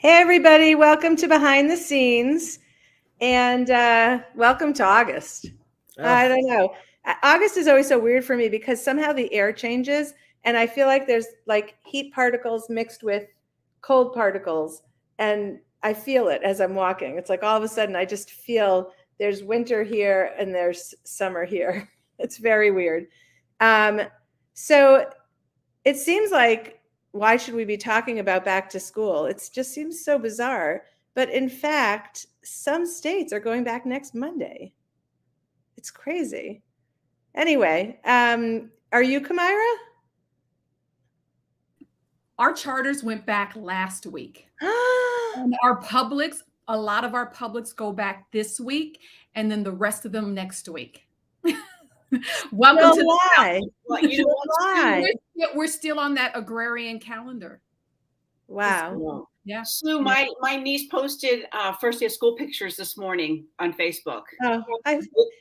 Hey, everybody, welcome to Behind the Scenes and welcome to August. I Ugh. don't know. August is always so weird for me because somehow the air changes and I feel like there's like heat particles mixed with cold particles. And I feel it as I'm walking. It's like all of a sudden I just feel there's winter here and there's summer here. It's very weird. Um, so it seems like why should we be talking about back to school? It just seems so bizarre. But in fact, some states are going back next Monday. It's crazy. Anyway, are you Kamira? Our charters went back last week. And a lot of our publics go back this week, and then the rest of them next week. Welcome to the July. Well, you know what? July. We're still on that agrarian calendar. Wow. Yeah. Sue, my niece posted first day of school pictures this morning on Facebook Oh,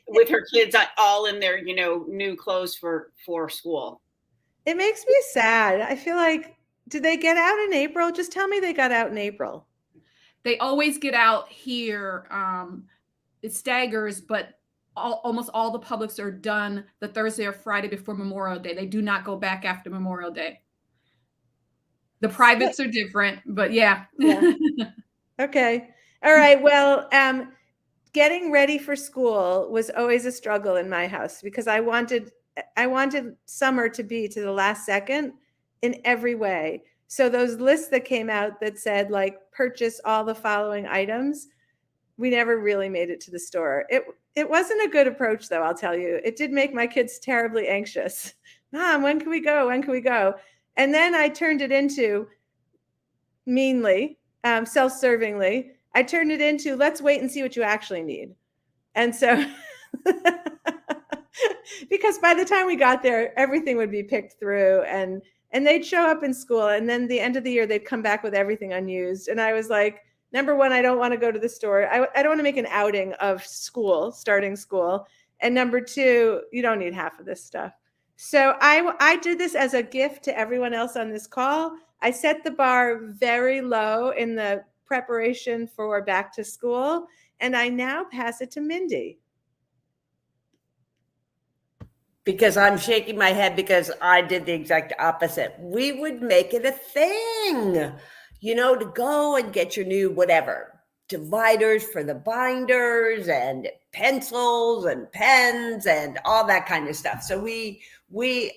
with her kids all in their new clothes for school. it makes me sad. I feel like, did they get out in April? Just tell me they got out in April. They always get out here. It staggers, but almost all the publics are done the Thursday or Friday before Memorial Day. They do not go back after Memorial Day. The privates are different, but yeah. Okay. All right. Well, getting ready for school was always a struggle in my house because I wanted summer to be to the last second in every way. So those lists that came out that said like purchase all the following items, we never really made it to the store. It wasn't a good approach though, I'll tell you. It did make my kids terribly anxious. Mom, when can we go? When can we go? And then I turned it into meanly, self-servingly, I turned it into let's wait and see what you actually need. And so because by the time we got there, everything would be picked through and they'd show up in school and then the end of the year they'd come back with everything unused. And I was like, number one, I don't want to go to the store. I don't want to make an outing of school, starting school. And number two, you don't need half of this stuff. So I did this as a gift to everyone else on this call. I set the bar very low in the preparation for back to school, and I now pass it to Mindy. Because I'm shaking my head because I did the exact opposite. We would make it a thing, to go and get your new whatever, dividers for the binders and pencils and pens and all that kind of stuff. So we made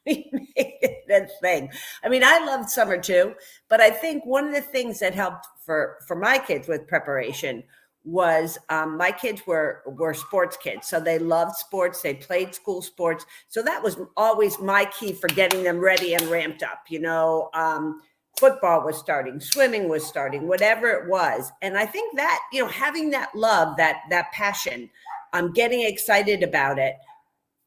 it a thing. I mean, I loved summer too, but I think one of the things that helped for my kids with preparation was my kids were sports kids. So they loved sports. They played school sports. So that was always my key for getting them ready and ramped up. Football was starting, swimming was starting, whatever it was. And I think that, having that love, that passion, getting excited about it,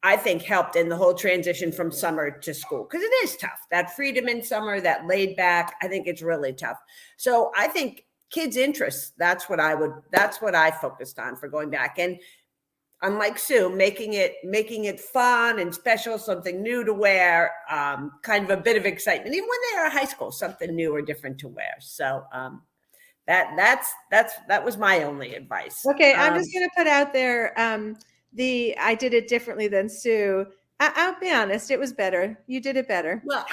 I think helped in the whole transition from summer to school, because it is tough. That freedom in summer, that laid back, I think it's really tough. So I think kids' interests, that's what I focused on for going back. And unlike Sue, making it fun and special, something new to wear, kind of a bit of excitement, even when they are in high school, something new or different to wear. So that was my only advice. Okay, I'm just going to put out there I did it differently than Sue. I'll be honest, it was better. You did it better. Well,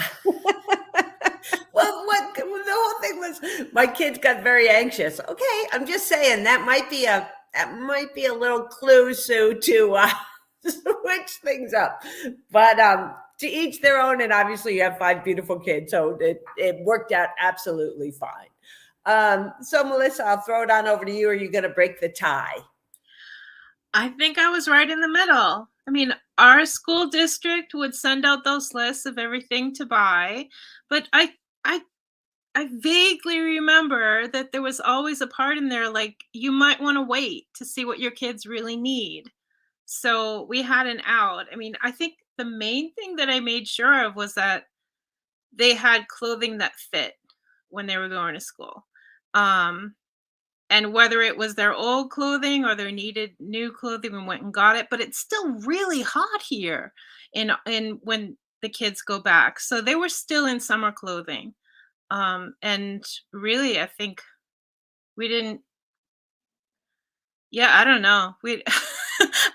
what the whole thing was, my kids got very anxious. Okay, I'm just saying that might be a little clue, Sue, to switch things up. But to each their own, and obviously you have 5 beautiful kids, so it worked out absolutely fine. So Melissa, I'll throw it on over to you. Are you going to break the tie? I think I was right in the middle. I mean, our school district would send out those lists of everything to buy, but I vaguely remember that there was always a part in there like you might want to wait to see what your kids really need. So we had an out. I mean, I think the main thing that I made sure of was that they had clothing that fit when they were going to school. And whether it was their old clothing or they needed new clothing, we went and got it. But it's still really hot here in when the kids go back. So they were still in summer clothing. And really, I think we didn't, yeah, I don't know. We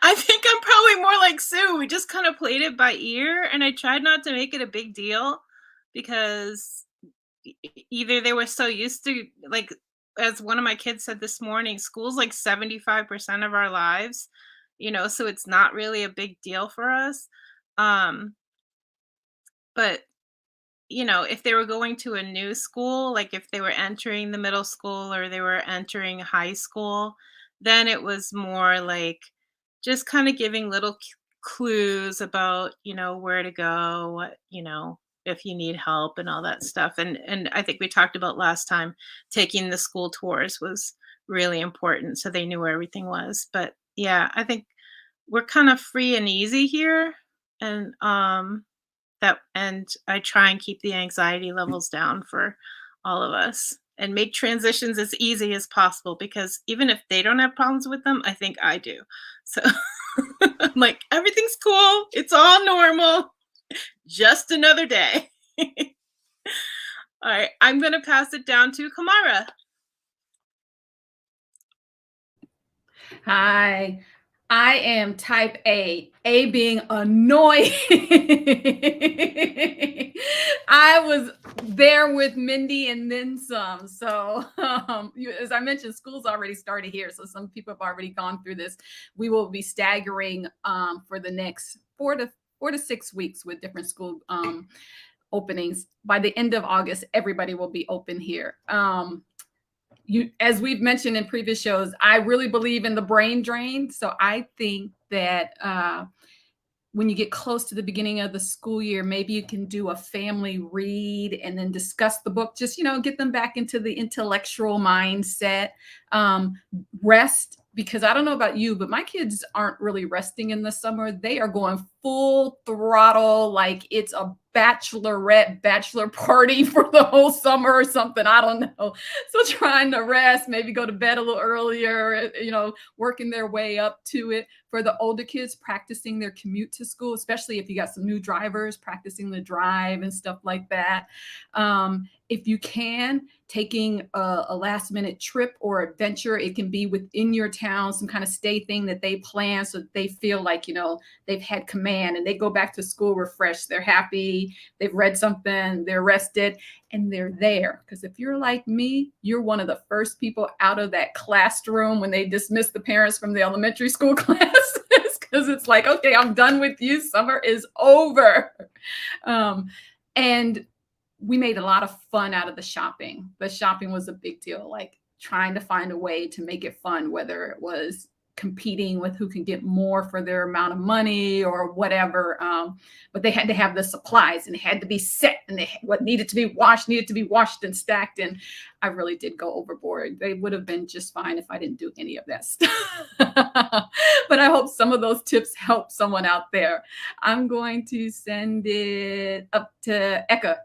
I think I'm probably more like Sue. We just kind of played it by ear, and I tried not to make it a big deal because either they were so used to, like, as one of my kids said this morning, school's like 75% of our lives, so it's not really a big deal for us. Um, but if they were going to a new school, like if they were entering the middle school or they were entering high school, then it was more like just kind of giving little clues about, where to go, if you need help and all that stuff. And I think we talked about last time, taking the school tours was really important so they knew where everything was. But yeah, I think we're kind of free and easy here. And and I try and keep the anxiety levels down for all of us and make transitions as easy as possible, because even if they don't have problems with them, I think I do. So I'm like, everything's cool. It's all normal. Just another day. All right. I'm going to pass it down to Kamara. Hi. I am type A being annoying. I was there with Mindy and then some. So as I mentioned, school's already started here. So some people have already gone through this. We will be staggering for the next 4 to 6 weeks with different school openings. By the end of August, everybody will be open here. As we've mentioned in previous shows, I really believe in the brain drain. So I think that when you get close to the beginning of the school year, maybe you can do a family read and then discuss the book. Just, get them back into the intellectual mindset. Rest, because I don't know about you, but my kids aren't really resting in the summer. They are going full throttle, like it's a bachelor party for the whole summer or something. I don't know. So trying to rest, maybe go to bed a little earlier, working their way up to it. For the older kids, practicing their commute to school, especially if you got some new drivers, practicing the drive and stuff like that. If you can, taking a last minute trip or adventure, it can be within your town, some kind of stay thing that they plan so that they feel like, they've had command and they go back to school refreshed. They're happy, they've read something, they're rested, and they're there. Because if you're like me, you're one of the first people out of that classroom when they dismiss the parents from the elementary school classes, because it's like, okay, I'm done with you. Summer is over. And we made a lot of fun out of the shopping. The shopping was a big deal, like trying to find a way to make it fun, whether it was competing with who can get more for their amount of money or whatever. But they had to have the supplies and it had to be set, and what needed to be washed and stacked. And I really did go overboard. They would have been just fine if I didn't do any of that stuff. But I hope some of those tips help someone out there. I'm going to send it up to Eka.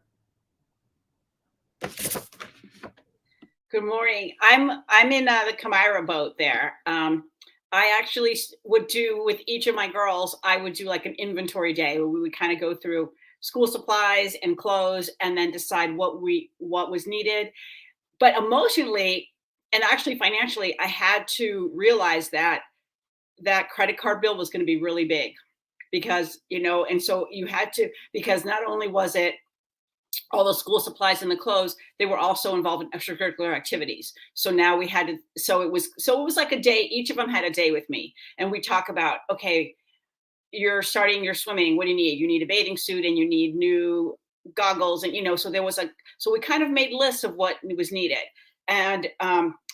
Good morning. I'm in the Kamira boat there. I actually would do with each of my girls, I would do like an inventory day where we would kind of go through school supplies and clothes and then decide what was needed. But emotionally and actually financially, I had to realize that credit card bill was going to be really big because, and so you had to, because not only was it all the school supplies and the clothes, they were also involved in extracurricular activities. So now we had to, so it was like a day, each of them had a day with me. And we talk about, okay, you're starting your swimming. What do you need? You need a bathing suit and you need new goggles. And, so there was so we kind of made lists of what was needed. And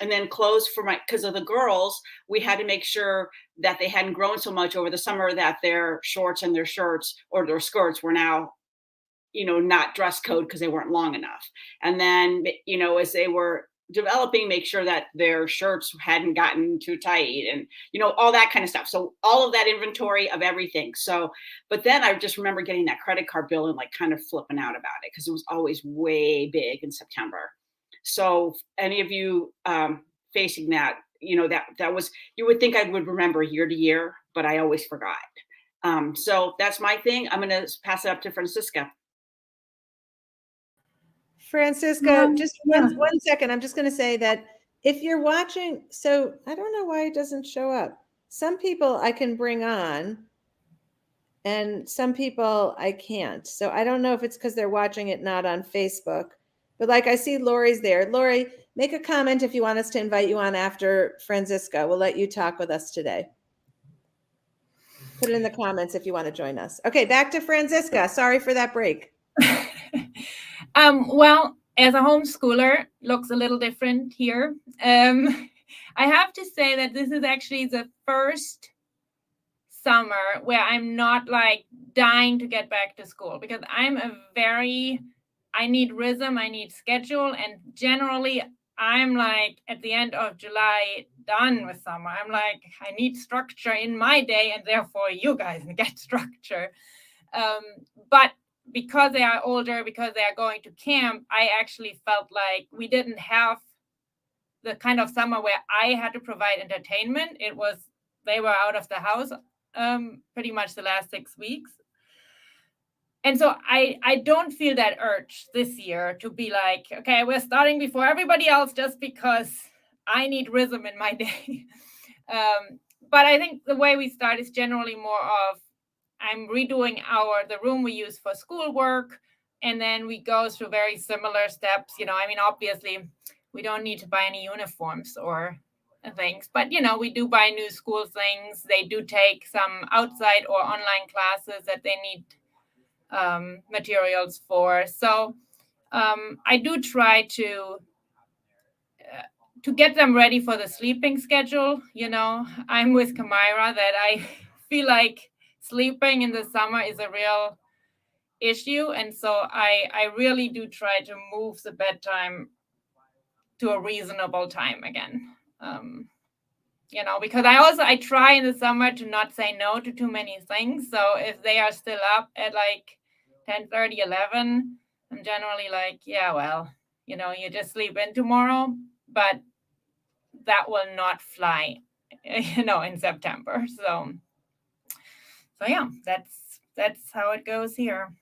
then clothes because of the girls, we had to make sure that they hadn't grown so much over the summer that their shorts and their shirts or their skirts were now not dress code because they weren't long enough. And then, as they were developing, make sure that their shirts hadn't gotten too tight and, all that kind of stuff. So all of that inventory of everything. So, but then I just remember getting that credit card bill and like kind of flipping out about it because it was always way big in September. So any of you facing that, that was, you would think I would remember year to year, but I always forgot. So that's my thing. I'm going to pass it up to Francisca. Francisco, just yeah. one second. I'm just going to say that if you're watching, so I don't know why it doesn't show up. Some people I can bring on and some people I can't. So I don't know if it's because they're watching it not on Facebook. But like I see Lori's there. Lori, make a comment if you want us to invite you on after Francisco. We'll let you talk with us today. Put it in the comments if you want to join us. Okay, back to Francisca. Sorry for that break. Well, as a homeschooler, looks a little different here. I have to say that this is actually the first summer where I'm not like dying to get back to school, because I need rhythm, I need schedule, and generally I'm like at the end of July done with summer. I'm like, I need structure in my day, and therefore you guys get structure. But because they are older, because they are going to camp, I actually felt like we didn't have the kind of summer where I had to provide entertainment. They were out of the house pretty much the last 6 weeks. And so I don't feel that urge this year to be like, okay, we're starting before everybody else just because I need rhythm in my day. But I think the way we start is generally more of, I'm redoing the room we use for schoolwork, and then we go through very similar steps. I mean, obviously, we don't need to buy any uniforms or things, but, we do buy new school things. They do take some outside or online classes that they need materials for. So I do try to get them ready for the sleeping schedule. I'm with Kamira that I feel like sleeping in the summer is a real issue. And so I really do try to move the bedtime to a reasonable time again. Because I try in the summer to not say no to too many things. So if they are still up at like 10:30, 11, I'm generally like, yeah, well, you just sleep in tomorrow, but that will not fly, in September. So yeah, that's how it goes here.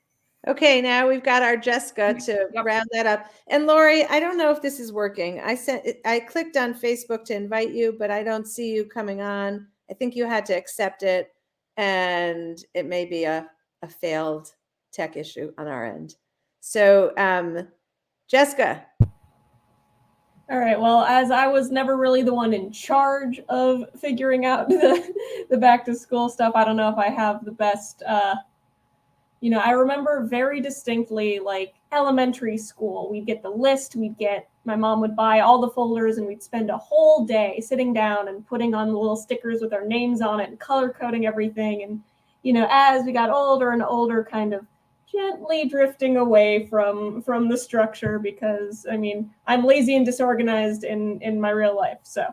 Okay, now we've got our Jessica to round that up. And Lori, I don't know if this is working. I clicked on Facebook to invite you, but I don't see you coming on. I think you had to accept it, and it may be a failed tech issue on our end. So, Jessica. All right. Well, as I was never really the one in charge of figuring out the back to school stuff, I don't know if I have the best. I remember very distinctly, like elementary school, we'd get the list, my mom would buy all the folders, and we'd spend a whole day sitting down and putting on the little stickers with our names on it and color coding everything. And, as we got older and older, kind of gently drifting away from the structure, because I'm lazy and disorganized in my real life. So,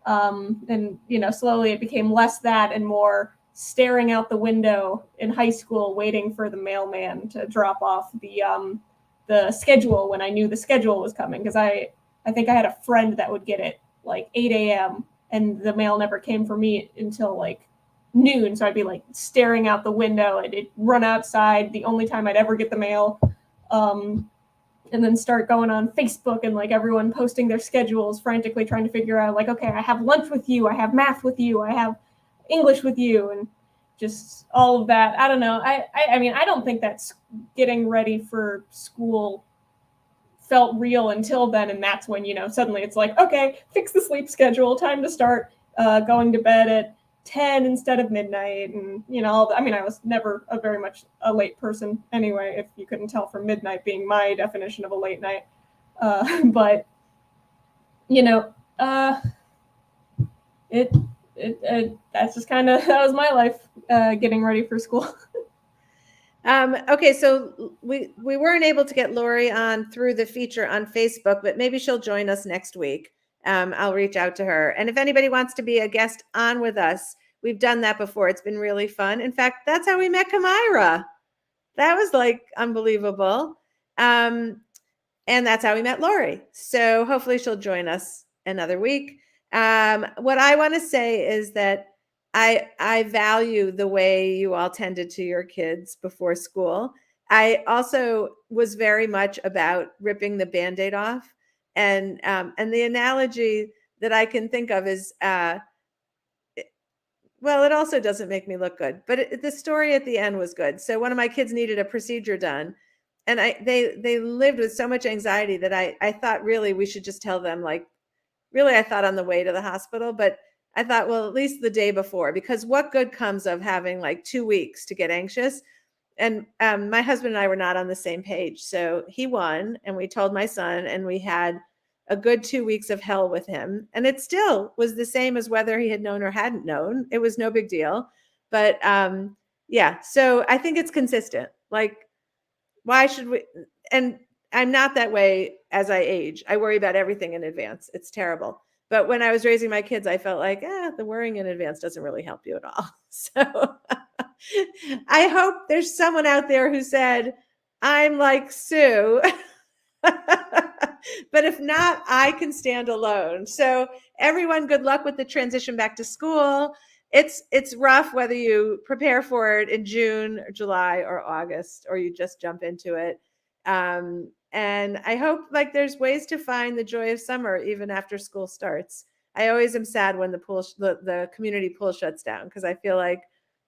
and slowly it became less that and more staring out the window in high school, waiting for the mailman to drop off the schedule when I knew the schedule was coming. Because I think I had a friend that would get it like 8 a.m. and the mail never came for me until like noon. So I'd be like staring out the window, and it'd run outside, the only time I'd ever get the mail. And then start going on Facebook and like everyone posting their schedules, frantically trying to figure out like, okay, I have lunch with you, I have math with you, I have English with you, and just all of that. I don't know. I don't think that's getting ready for school felt real until then. And that's when, suddenly it's like, okay, fix the sleep schedule, time to start going to bed at 10 instead of midnight. And, I was never very much a late person anyway, if you couldn't tell from midnight being my definition of a late night. But, that's just kind of, that was my life getting ready for school. Okay, so we weren't able to get Lori on through the feature on Facebook, but maybe she'll join us next week. I'll reach out to her. And if anybody wants to be a guest on with us, we've done that before. It's been really fun. In fact, that's how we met Kamira. That was like unbelievable. And that's how we met Lori. So hopefully she'll join us another week. What I want to say is that I value the way you all tended to your kids before school. I also was very much about ripping the Band-Aid off. And the analogy that I can think of is, well, it also doesn't make me look good, but the story at the end was good. So one of my kids needed a procedure done, and they lived with so much anxiety that I thought really we should just tell them, like, really, I thought on the way to the hospital, but I thought, well, at least the day before, because what good comes of having like 2 weeks to get anxious? And my husband and I were not on the same page. So he won, and we told my son, and we had a good 2 weeks of hell with him. And it still was the same as whether he had known or hadn't known. It was no big deal. But yeah, so I think it's consistent. Like, why should we? And I'm not that way as I age. I worry about everything in advance. It's terrible. But when I was raising my kids, I felt like, the worrying in advance doesn't really help you at all. So I hope there's someone out there who said, I'm like Sue. But if not, I can stand alone. So everyone, good luck with the transition back to school. It's rough whether you prepare for it in June or July or August, or you just jump into it. And I hope like there's ways to find the joy of summer even after school starts. I always am sad when the community pool shuts down, because I feel like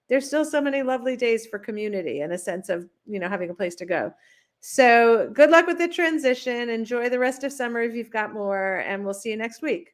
there's still so many lovely days for community and a sense of, having a place to go. So good luck with the transition. Enjoy the rest of summer if you've got more, and we'll see you next week.